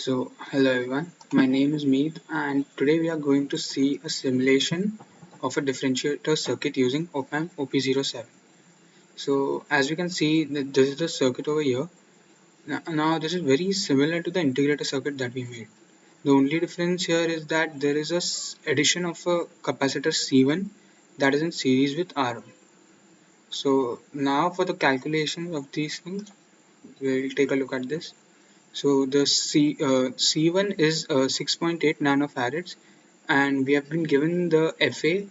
Hello everyone, my name is Meet and today we are going to see a simulation of a differentiator circuit using op-amp OP07. So as we can see that this is the circuit over here. Now this is very similar to the integrator circuit that we made. The only difference here is that there is a addition of a capacitor C1 that is in series with R1. So now for the calculation of these things, we'll take a look at this. So the C1 is 6.8 nanofarads, and we have been given the FA,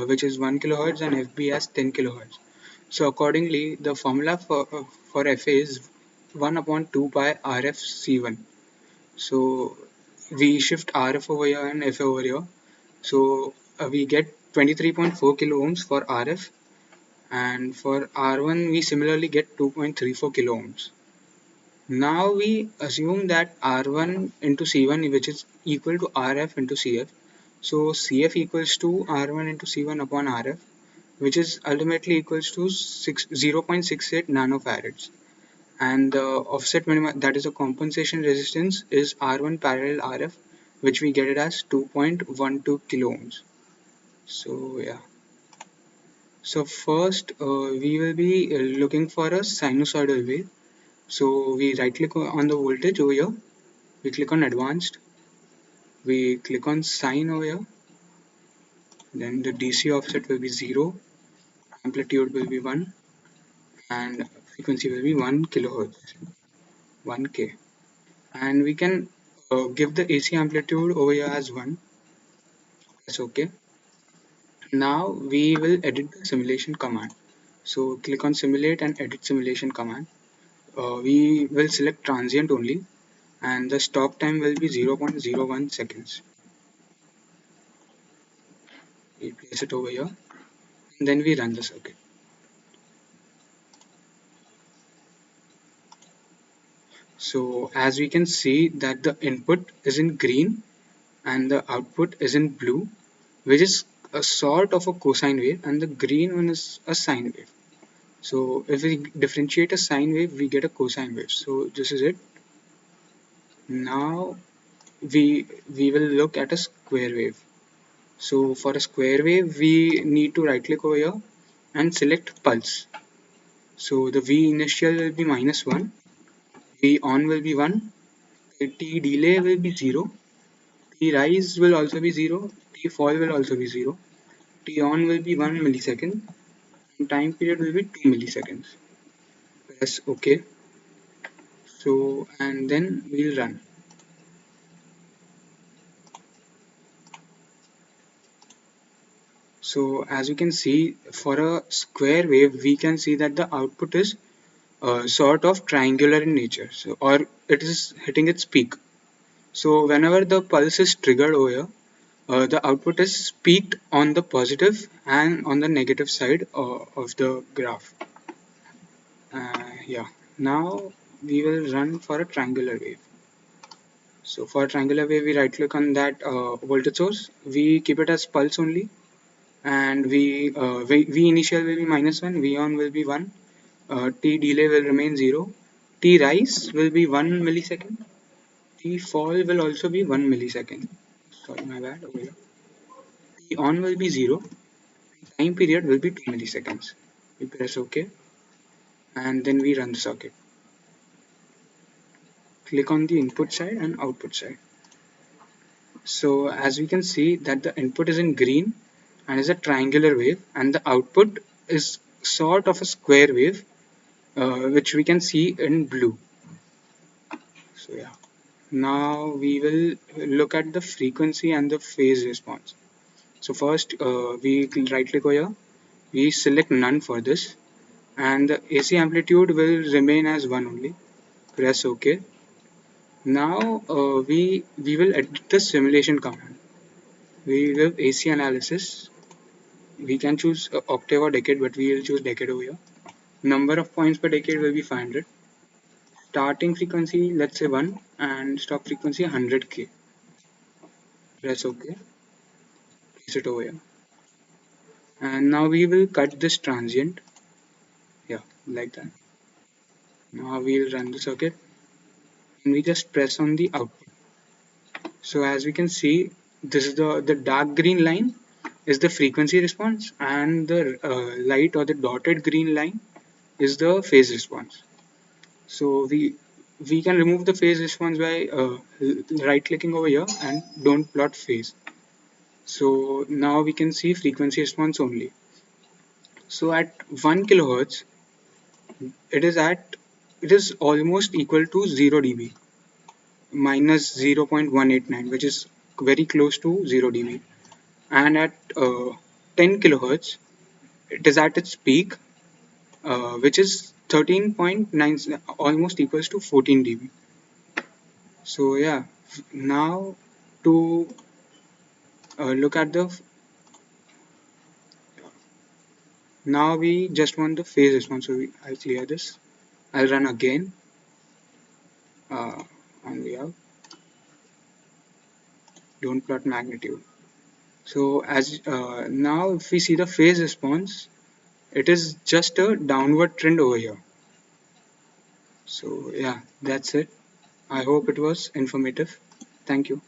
which is 1 kilohertz, and FB as 10 kilohertz. So accordingly, the formula for FA is 1 upon 2 pi RF C1. So we shift RF over here and FA over here. So we get 23.4 kilo ohms for RF, and for R1 we similarly get 2.34 kilo ohms. Now we assume that R1 into C1, which is equal to RF into CF. So CF equals to R1 into C1 upon RF, which is ultimately equals to 0.68 nanofarads. And the offset minimum, that is the compensation resistance, is R1 parallel RF, which we get it as 2.12 kilo ohms. So yeah. So first we will be looking for a sinusoidal wave. So we right click on the voltage over here, we click on advanced, we click on sine over here, then the DC offset will be 0, amplitude will be 1, and frequency will be 1 kilohertz, 1k. And we can give the AC amplitude over here as 1. That's okay. Now we will edit the simulation command. So click on simulate and edit simulation command. We will select transient only, and the stop time will be 0.01 seconds. We place it over here, and then we run the circuit. So as we can see that the input is in green and the output is in blue, which is a sort of a cosine wave, and the green one is a sine wave. So if we differentiate a sine wave, we get a cosine wave. So this is it. Now we will look at a square wave. So for a square wave, we need to right click over here and select pulse. So the V initial will be -1, V on will be 1, the T delay will be 0, T rise will also be 0, T fall will also be 0, T on will be 1 millisecond, and time period will be 2 milliseconds. Press OK. So, and then we'll run. So, as you can see, for a square wave, we can see that the output is sort of triangular in nature, so, or it is hitting its peak. So, whenever the pulse is triggered over here, the output is peaked on the positive and on the negative side of the graph. Yeah. Now we will run for a triangular wave. So for a triangular wave, we right click on that voltage source. We keep it as pulse only, and v initial will be -1, V on will be 1, T delay will remain 0, T rise will be 1 millisecond, T fall will also be 1 millisecond. Sorry, my bad over here. T on will be 0, time period will be 2 milliseconds. We press OK, and then we run the circuit. Click on the input side and output side. So as we can see that the input is in green and is a triangular wave, and the output is sort of a square wave, which we can see in blue. So yeah, now we will look at the frequency and the phase response. So first we right click over here, we select none for this, and the AC amplitude will remain as 1 only. Press OK. Now we will edit the simulation command. We will AC analysis. We can choose octave or decade, but we will choose decade over here. Number of points per decade will be 500. Starting frequency, let's say 1, and stop frequency 100k. Press OK. Place it over here. And now we will cut this transient. Yeah, like that. Now we will run the circuit. and we just press on the output. So as we can see, this is the dark green line is the frequency response, and the light or the dotted green line is the phase response. So we can remove the phase response by right clicking over here and don't plot phase. So now we can see frequency response only. So at 1 kilohertz, it is almost equal to 0 dB minus 0.189, which is very close to 0 dB. And at 10 kilohertz, it is at its peak, which is 13.9, almost equals to 14 dB. So yeah, now to look at the, now we just want the phase response. So I'll clear this. I'll run again, uh, and we have don't plot magnitude. So as now if we see the phase response, it is just a downward trend over here. So yeah, that's it. I hope it was informative. Thank you.